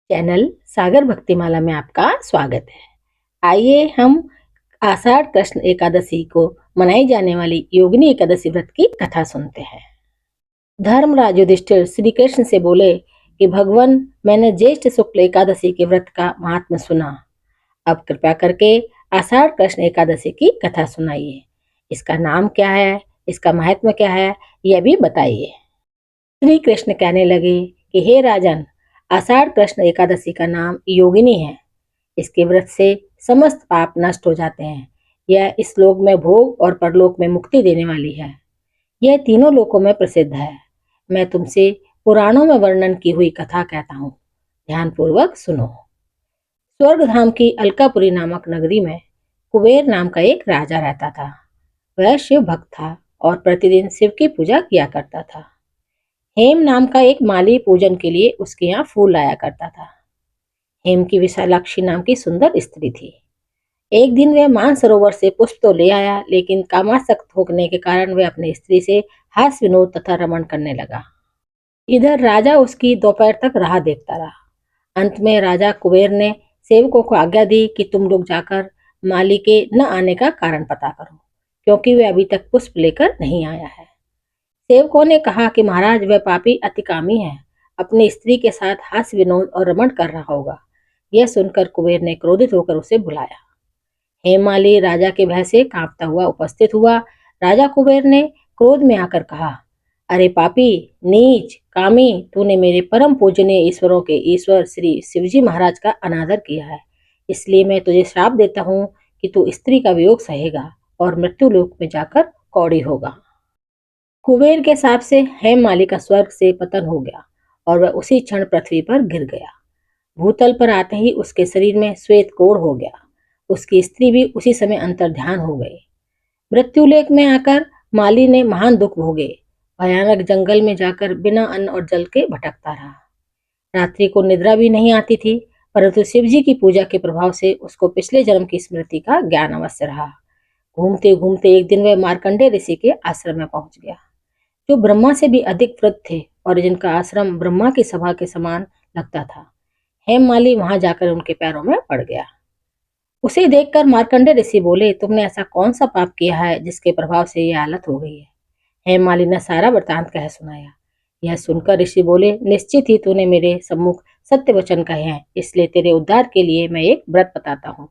Channel सागर भक्तिमाला में आपका स्वागत है। आइए हम आषाढ़ कृष्ण एकादशी को मनाई जाने वाली योगिनी एकादशी व्रत की कथा सुनते हैं। धर्मराज युधिष्ठिर श्री कृष्ण से बोले कि भगवान, मैंने ज्येष्ठ शुक्ल एकादशी के व्रत का महात्म्य सुना। अब कृपया करके आषाढ़ कृष्ण एकादशी की कथा सुनाइए। इसका नाम क्या है, इसका महात्म्य क्या है, यह भी बताइए। श्री कृष्ण कहने लगे कि हे राजन, आषाढ़ कृष्ण एकादशी का नाम योगिनी है। इसके व्रत से समस्त पाप नष्ट हो जाते हैं। यह इस लोक में भोग और परलोक में मुक्ति देने वाली है। यह तीनों लोकों में प्रसिद्ध है। मैं तुमसे पुराणों में वर्णन की हुई कथा कहता हूँ, ध्यानपूर्वक सुनो। स्वर्ग धाम की अलकापुरी नामक नगरी में कुबेर नाम का एक राजा रहता था। वह शिव भक्त था और प्रतिदिन शिव की पूजा किया करता था। हेम नाम का एक माली पूजन के लिए उसके यहाँ फूल लाया करता था। हेम की विशालाक्षी नाम की सुंदर स्त्री थी। एक दिन वह मानसरोवर से पुष्प तो ले आया, लेकिन कामासक्त होने के कारण वह अपनी स्त्री से हास्य विनोद तथा रमण करने लगा। इधर राजा उसकी दोपहर तक राह देखता रहा। अंत में राजा कुबेर ने सेवकों को आज्ञा दी कि तुम लोग जाकर माली के न आने का कारण पता करो, क्योंकि वह अभी तक पुष्प लेकर नहीं आया है। सेवकों ने कहा कि महाराज, वह पापी अतिकामी है, अपनी स्त्री के साथ हास्य विनोद और रमण कर रहा होगा। यह सुनकर कुबेर ने क्रोधित होकर उसे बुलाया। हेमाली राजा के भय से कांपता हुआ उपस्थित हुआ। राजा कुबेर ने क्रोध में आकर कहा, अरे पापी, नीच, कामी, तूने मेरे परम पूजनीय ईश्वरों के ईश्वर श्री शिवजी महाराज का अनादर किया है। इसलिए मैं तुझे श्राप देता हूँ कि तू स्त्री का वियोग सहेगा और मृत्यु लोक में जाकर कौड़ी होगा। कुबेर के शाप से हेममाली का स्वर्ग से पतन हो गया और वह उसी क्षण पृथ्वी पर गिर गया। भूतल पर आते ही उसके शरीर में श्वेत कोढ़ हो गया। उसकी स्त्री भी उसी समय अंतर्ध्यान हो गई। मृत्युलेख में आकर माली ने महान दुख भोगे। भयानक जंगल में जाकर बिना अन्न और जल के भटकता रहा। रात्रि को निद्रा भी नहीं आती थी, परंतु शिवजी की पूजा के प्रभाव से उसको पिछले जन्म की स्मृति का ज्ञान अवश्य रहा। घूमते घूमते एक दिन वह मार्कंडेय ऋषि के आश्रम में पहुंच गया, जो ब्रह्मा से भी अधिक वृद्ध थे और जिनका आश्रम ब्रह्मा की सभा के समान लगता था। हेममाली वहां जाकर उनके पैरों में पड़ गया। उसे देखकर मार्कंडेय ऋषि बोले, तुमने ऐसा कौन सा पाप किया है जिसके प्रभाव से यह हालत हो गई है। हेममाली ने सारा वृतांत कह सुनाया। यह सुनकर ऋषि बोले, निश्चित ही तूने मेरे सम्मुख सत्य वचन कहे हैं, इसलिए तेरे उद्धार के लिए मैं एक व्रत बताता हूँ।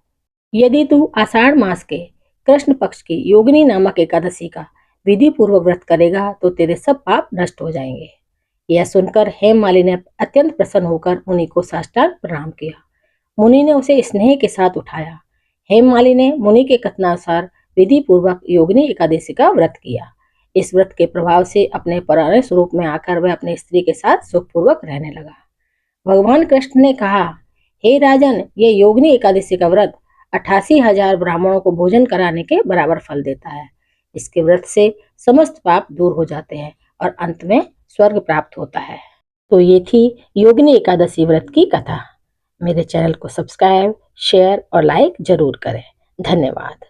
यदि तू आषाढ़ मास के कृष्ण पक्ष की योगिनी नामक एकादशी का विधि पूर्वक व्रत करेगा तो तेरे सब पाप नष्ट हो जाएंगे। यह सुनकर हेममाली ने अत्यंत प्रसन्न होकर मुनि को साष्टांग प्रणाम किया। मुनि ने उसे स्नेह के साथ उठाया। हेममाली ने मुनि के कथनानुसार विधि पूर्वक योगिनी एकादशी का व्रत किया। इस व्रत के प्रभाव से अपने पुराने स्वरूप में आकर वह अपनी स्त्री के साथ सुखपूर्वक रहने लगा। भगवान कृष्ण ने कहा, हे राजन, ये योगिनी एकादशी का व्रत 88,000 ब्राह्मणों को भोजन कराने के बराबर फल देता है। इसके व्रत से समस्त पाप दूर हो जाते हैं और अंत में स्वर्ग प्राप्त होता है। तो ये थी योगिनी एकादशी व्रत की कथा। मेरे चैनल को सब्सक्राइब, शेयर और लाइक जरूर करें। धन्यवाद।